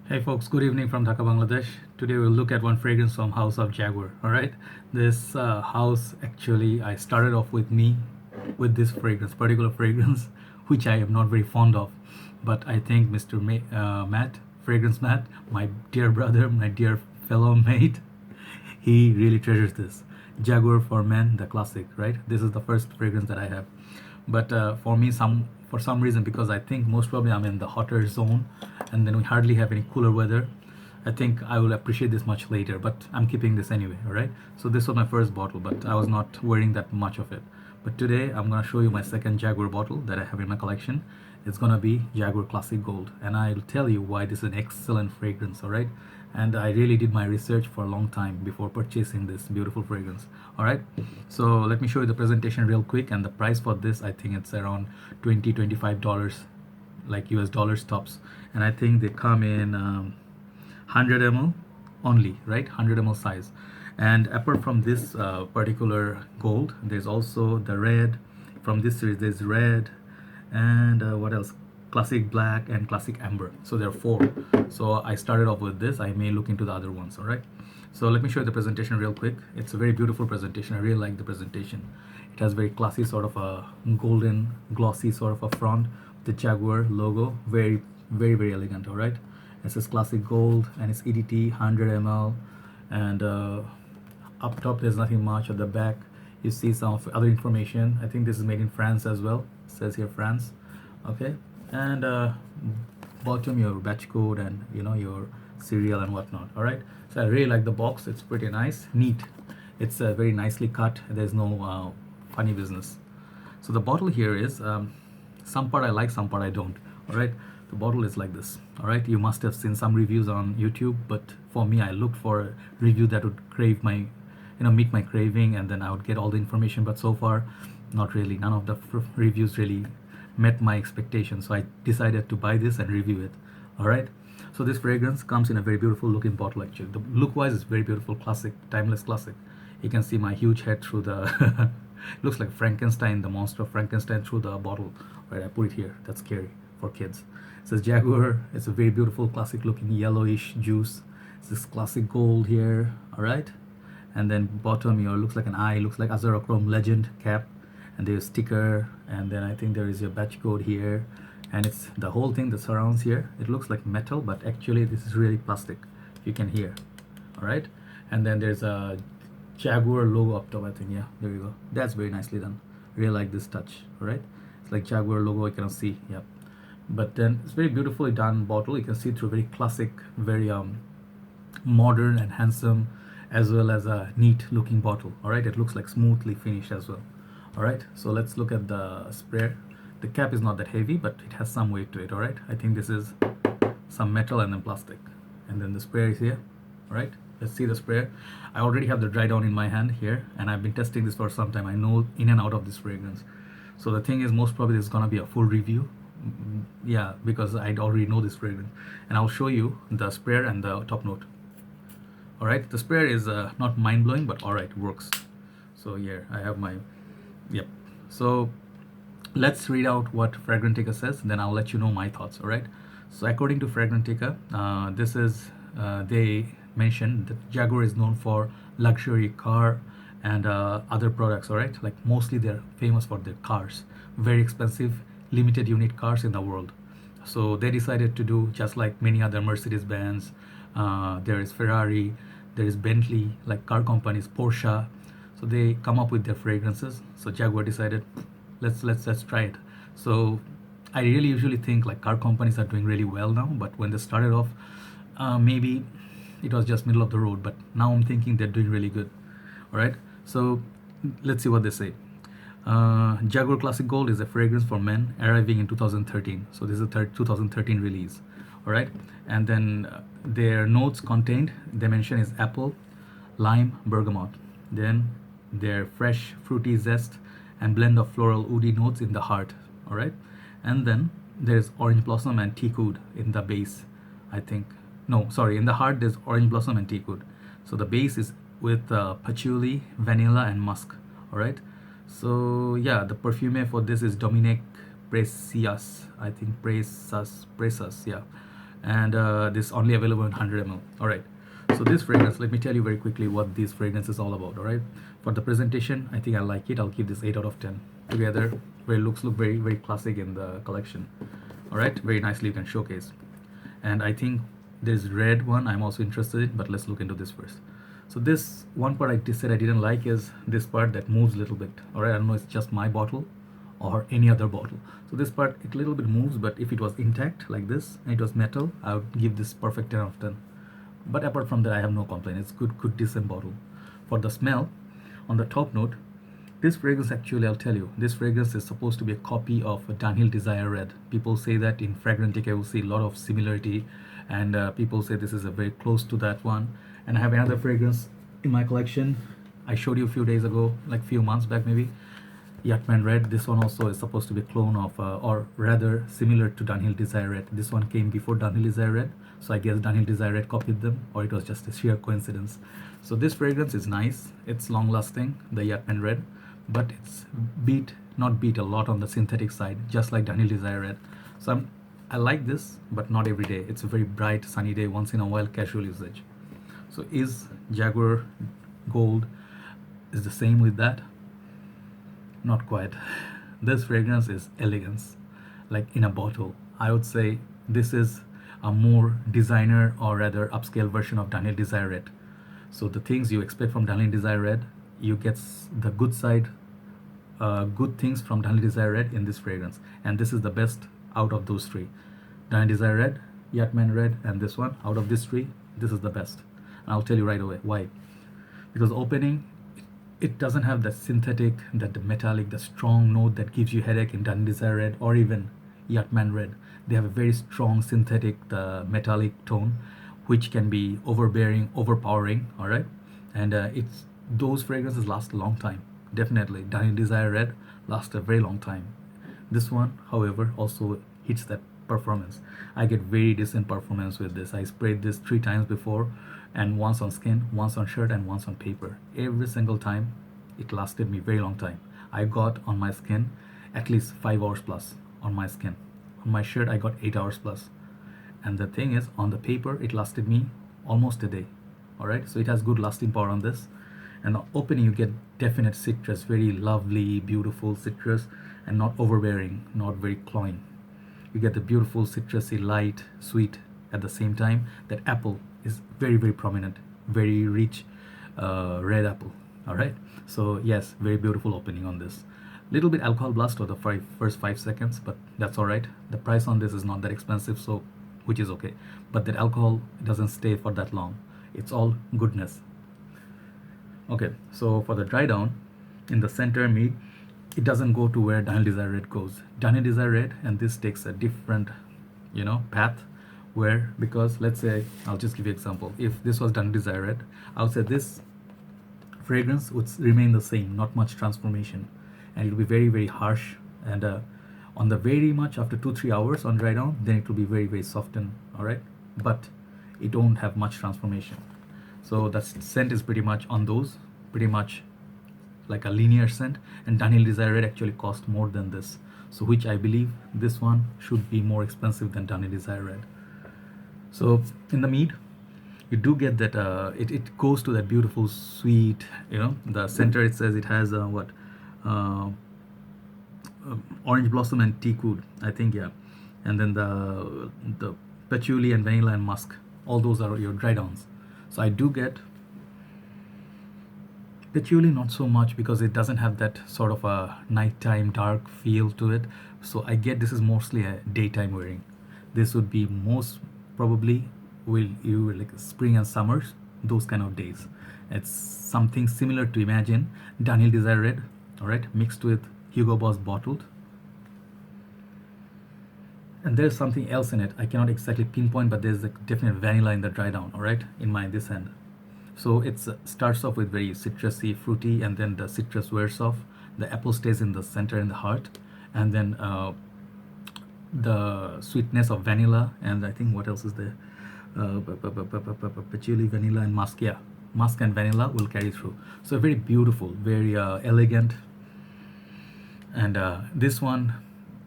Hey folks, good evening from Dhaka, Bangladesh. Today we'll look at one fragrance from House of Jaguar. All right, this house actually I started off with me with this fragrance, particular fragrance, which I am not very fond of, but I think Mr. Matt, fragrance Matt, my dear brother, my dear fellow mate, he really treasures this Jaguar for Men, the classic. Right, this is the first fragrance that I have, but for me, for some reason, because I think most probably I'm in the hotter zone, and then we hardly have any cooler weather. I think I will appreciate this much later, but I'm keeping this anyway. All right. So this was my first bottle, but I was not wearing that much of it. But today I'm gonna show you my second Jaguar bottle that I have in my collection. It's gonna be Jaguar Classic Gold, and I'll tell you why this is an excellent fragrance. All right. And I really did my research for a long time before purchasing this beautiful fragrance. All right, so let me show you the presentation real quick, and the price for this, I think it's around $20-25, like US dollars tops. And I think they come in 100 ml only, right? 100 ml size. And apart from this particular gold, there's also the red. From this series there's red, and what else, classic black and classic amber. So there are four. So I started off with this. I may look into the other ones. All right, so let me show you the presentation real quick. It's a very beautiful presentation. I really like the presentation. It has very classy sort of a golden glossy sort of a front, the Jaguar logo, very elegant. All right, it says classic gold, and it's EDT 100 ml. And up top there's nothing much. At the back you see some of other information. I think this is made in France as well. It says here France. Okay, and bottom your batch code, and your serial and whatnot. All right, so I really like the box. It's pretty nice, neat. It's very nicely cut. There's no funny business. So the bottle here is some part I like, some part I don't. All right, the bottle is like this. All right, you must have seen some reviews on YouTube, but for me, I looked for a review that would crave my meet my craving, and then I would get all the information. But so far, not really. None of the reviews really met my expectations, so I decided to buy this and review it. All right, so this fragrance comes in a very beautiful looking bottle. Actually, the look wise is very beautiful, classic, timeless classic. You can see my huge head through the looks like Frankenstein, the monster of Frankenstein, through the bottle. Right, I put it here. That's scary for kids. It says Jaguar. It's a very beautiful classic looking yellowish juice. It's this classic gold here. All right, and then bottom here looks like an eye, looks like Azerochrome legend cap, and there's sticker, and then I think there is your batch code here, and it's the whole thing that surrounds here. It looks like metal, but actually this is really plastic. You can hear. All right, and then there's a Jaguar logo up top. I think, yeah, there you go. That's very nicely done. Really like this touch. All right, it's like Jaguar logo. You can see, yep. But then it's very beautifully done bottle. You can see through, very classic, very modern and handsome, as well as a neat looking bottle. All right, it looks like smoothly finished as well. All right, so let's look at the sprayer. The cap is not that heavy, but it has some weight to it. All right, I think this is some metal and then plastic, and then the sprayer is here. All right, let's see the sprayer. I already have the dry down in my hand here, and I've been testing this for some time. I know in and out of this fragrance. So the thing is, most probably this is gonna be a full review. Yeah, because I already know this fragrance, and I'll show you the sprayer and the top note. All right, the sprayer is not mind-blowing, but all right, works. So here I have my, yep. So let's read out what Fragrantica says, then I'll let you know my thoughts. All right, so according to Fragrantica, this is they mentioned that Jaguar is known for luxury car and other products. All right, like mostly they're famous for their cars, very expensive limited unit cars in the world. So they decided to do just like many other Mercedes-Benz. There is Ferrari, there is Bentley, like car companies, Porsche. So they come up with their fragrances. So Jaguar decided, let's try it. So I really usually think like car companies are doing really well now, but when they started off, maybe it was just middle of the road. But now I'm thinking they're doing really good. All right. So let's see what they say. Jaguar Classic Gold is a fragrance for men, arriving in 2013. So this is a 2013 release. All right, and then their notes contained, they mention, is apple, lime, bergamot. Then their fresh fruity zest and blend of floral-woody notes in the heart. All right, and then there's orange blossom and teak wood in the base. I think, no, sorry, in the heart there's orange blossom and teak wood. So the base is with patchouli, vanilla, and musk. All right, so yeah, the perfumer for this is Dominique Preyssas. I think Preyssas, yeah. and this only available in 100 ml. All right, so this fragrance, let me tell you very quickly what this fragrance is all about. All right, for the presentation, I think I like it. I'll give this 8 out of 10. Together, very look very, very classic in the collection. All right, very nicely you can showcase. And I think there's red one I'm also interested in, but let's look into this first. So this one part I said I didn't like is this part that moves a little bit. All right, I don't know, it's just my bottle or any other bottle. So this part, it a little bit moves, but if it was intact like this and it was metal, I would give this perfect 10 out of 10. But apart from that, I have no complaint. It's good decent bottle. For the smell, on the top note, this fragrance, actually I'll tell you, this fragrance is supposed to be a copy of a Dunhill Desire Red. People say that in Fragrantica you will see a lot of similarity, and people say this is a very close to that one. And I have another fragrance in my collection I showed you a few days ago, like few months back maybe, Yatman Red. This one also is supposed to be a clone of, or rather similar to Dunhill Desire Red. This one came before Dunhill Desire Red, so I guess Dunhill Desire Red copied them, or it was just a sheer coincidence. So this fragrance is nice, it's long lasting, the Yatman Red, but it's not beat a lot on the synthetic side, just like Dunhill Desire Red. So I like this, but not every day. It's a very bright sunny day, once in a while, casual usage. So is Jaguar Gold is the same with that? Not quite. This fragrance is elegance, like in a bottle. I would say this is a more designer, or rather upscale version of Dunhill Desire Red. So the things you expect from Dunhill Desire Red, you get the good side, good things from Dunhill Desire Red in this fragrance, and this is the best out of those three. Dunhill Desire Red, Yatman Red, and this one. Out of these three, this is the best. And I'll tell you right away why. Because opening, it doesn't have that synthetic, that the metallic, the strong note that gives you headache in Dunhill Desire Red or even Yatman Red. They have a very strong synthetic, the metallic tone, which can be overbearing, overpowering. All right, and it's those fragrances last a long time. Definitely, Dunhill Desire Red lasts a very long time. This one, however, also hits that performance. I get very decent performance with this. I sprayed this 3 times before, and once on skin, once on shirt, and once on paper. Every single time, it lasted me very long time. I got on my skin at least 5 hours plus on my skin. On my shirt, I got 8 hours plus. And the thing is, on the paper, it lasted me almost a day. All right, so it has good lasting power on this. And the opening, you get definite citrus, very lovely, beautiful citrus, and not overbearing, not very cloying. You get the beautiful citrusy, light, sweet at the same time. That apple is very, very prominent, very rich red apple. All right, so yes, very beautiful opening on this. Little bit alcohol blast for the first 5 seconds, but that's all right. The price on this is not that expensive, so which is okay. But that alcohol doesn't stay for that long. It's all goodness. Okay, so for the dry down, in the center mid, it doesn't go to where Dunhill Desire Red goes. Dunhill Desire Red, and this takes a different, path. Where, because let's say, I'll just give you an example. If this was Dunhill Desire Red, I would say this fragrance would remain the same, not much transformation, and it will be very, very harsh. And on the very much after 2-3 hours on dry down, then it will be very, very softened. All right, but it don't have much transformation. So the scent is pretty much on those, pretty much like a linear scent. And Dunhill Desire Red actually cost more than this, so which I believe this one should be more expensive than Dunhill Desire Red. So in the mead, you do get that it goes to that beautiful sweet, the center. It says it has orange blossom and teak wood, I think, yeah. And then the patchouli and vanilla and musk, all those are your dry downs. So I do get patchouli, not so much, because it doesn't have that sort of a nighttime dark feel to it. So I get this is mostly a daytime wearing. This would be most probably will you like spring and summers, those kind of days. It's something similar to imagine Dunhill Desire Red, all right, mixed with Hugo Boss bottled. And there's something else in it. I cannot exactly pinpoint, but there's a definite vanilla in the dry down, all right, in this end. So it starts off with very citrusy, fruity, and then the citrus wears off. The apple stays in the center, in the heart, and then the sweetness of vanilla, and I think what else is there? Patchouli, vanilla, and musk. Yeah, musk and vanilla will carry through. So very beautiful, very elegant. And this one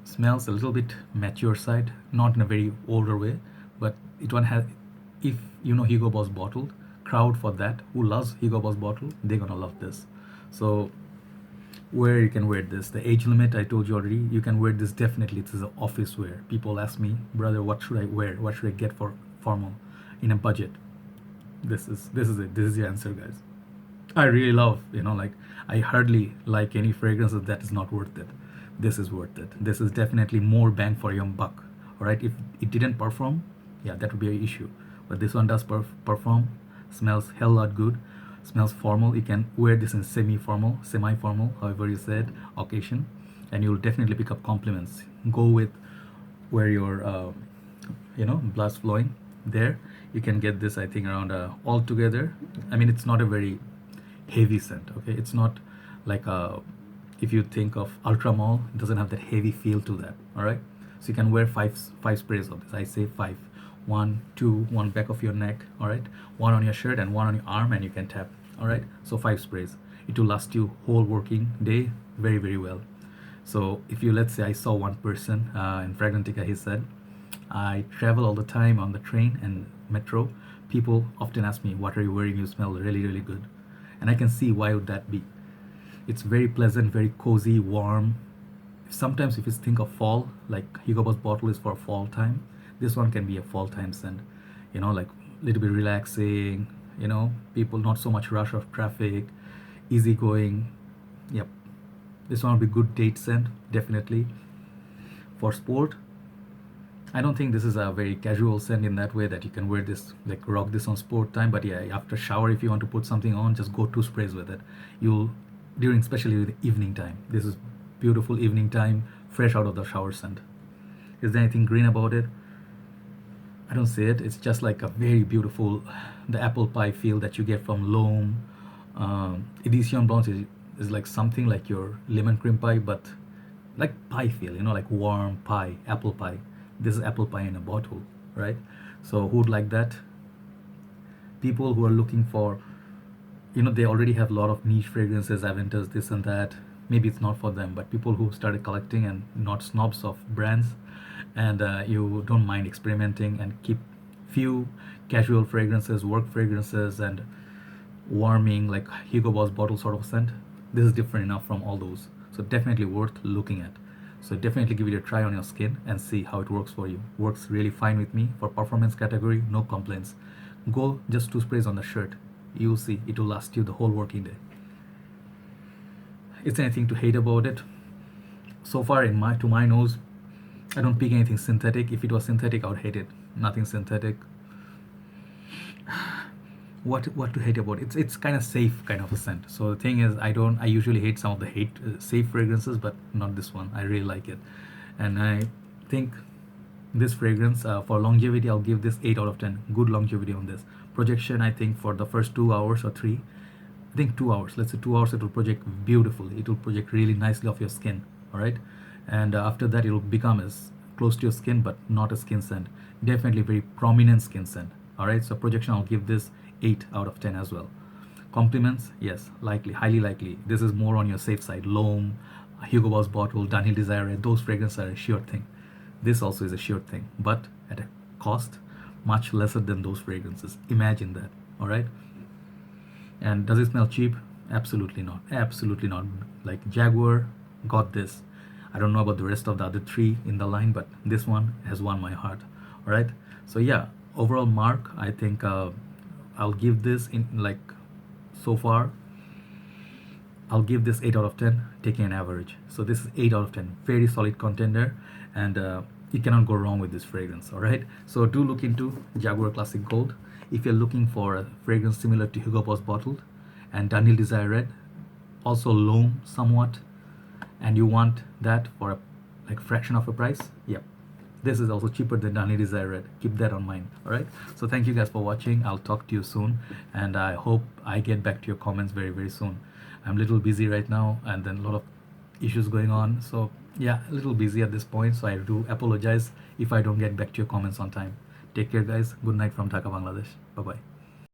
smells a little bit mature side, not in a very older way, but it one has, if you know Hugo Boss bottle, crowd for that who loves Hugo Boss bottle, they're gonna love this. So where you can wear this, the age limit I told you already, you can wear this definitely. This is an office wear. People ask me, brother, what should I wear, what should I get for formal in a budget? This is it. This is your answer, guys. I really love, like, I hardly like any fragrances that is not worth it. This is worth it. This is definitely more bang for your buck. All right, if it didn't perform, yeah, that would be an issue. But this one does perform, smells hell lot good, smells formal. You can wear this in semi-formal, however you said, occasion, and you'll definitely pick up compliments. Go with where your, blood's flowing. There, you can get this. I think around altogether. I mean, it's not a very heavy scent. Okay, it's not like if you think of Ultramall, it doesn't have that heavy feel to that. All right, so you can wear five sprays of this. I say 5. 1, 2, 1 back of your neck. All right, 1 on your shirt and 1 on your arm, and you can tap. All right, so 5 sprays. It will last you whole working day very, very well. So if you, let's say, I saw one person in Fragrantica, he said, I travel all the time on the train and metro. People often ask me, what are you wearing? You smell really, really good. And I can see why would that be. It's very pleasant, very cozy, warm. Sometimes if you think of fall, like Hugo Boss bottle is for fall time, this one can be a fall time scent. Like a little bit relaxing, people not so much rush of traffic, easygoing. Yep. This one will be good date scent, definitely. For sport, I don't think this is a very casual scent in that way that you can wear this, like rock this on sport time. But yeah, after shower, if you want to put something on, just go 2 sprays with it. During especially the evening time. This is beautiful evening time, fresh out of the shower scent. Is there anything green about it? I don't see it. It's just like a very beautiful, the apple pie feel that you get from L'Homme. Edition Blanche is like something like your lemon cream pie, but like pie feel, like warm pie, apple pie. This is apple pie in a bottle, right? So who'd like that? People who are looking for, they already have a lot of niche fragrances, Aventus, this and that. Maybe it's not for them, but people who started collecting and not snobs of brands, and you don't mind experimenting and keep few casual fragrances, work fragrances, and warming, like Hugo Boss bottle sort of scent. This is different enough from all those. So definitely worth looking at. So definitely give it a try on your skin and see how it works for you. Works really fine with me. For performance category, no complaints. Go just 2 sprays on the shirt. You'll see it will last you the whole working day. Is there anything to hate about it? So far, to my nose, I don't pick anything synthetic. If it was synthetic, I would hate it. Nothing synthetic. What to hate about it? It's kind of safe kind of a scent. So the thing is, I usually hate some of the safe fragrances, but not this one. I really like it, and I think this fragrance for longevity, I'll give this 8 out of 10. Good longevity on this. Projection, I think for the first 2 hours or 3, I think 2 hours. Let's say 2 hours, it will project beautifully. It will project really nicely off your skin. All right, and after that, it will become as close to your skin, but not a skin scent. Definitely very prominent skin scent. All right, so projection, I'll give this 8 out of 10 as well. Compliments, yes, likely, highly likely. This is more on your safe side. L'Homme, Hugo Boss bottle, Daniel Desire, those fragrances are a sure thing. This also is a sure thing, but at a cost much lesser than those fragrances. Imagine that. All right. And does it smell cheap? Absolutely not. Absolutely not. Like Jaguar got this. I don't know about the rest of the other 3 in the line, but this one has won my heart. All right. So yeah, overall mark, I think I'll give this in, like, so far, I'll give this 8 out of 10, taking an average. So this is 8 out of 10. Very solid contender, and you cannot go wrong with this fragrance. All right. So do look into Jaguar Classic Gold if you're looking for a fragrance similar to Hugo Boss bottled, and Daniel Desire Red, also L'Homme somewhat, and you want that for a like fraction of a price. Yep. This is also cheaper than Daniel Desire Red. Keep that on mind. All right. So thank you guys for watching. I'll talk to you soon, and I hope I get back to your comments very, very soon. I'm a little busy right now, and then a lot of issues going on. So yeah, a little busy at this point. So I do apologize if I don't get back to your comments on time. Take care, guys. Good night from Dhaka, Bangladesh. Bye bye.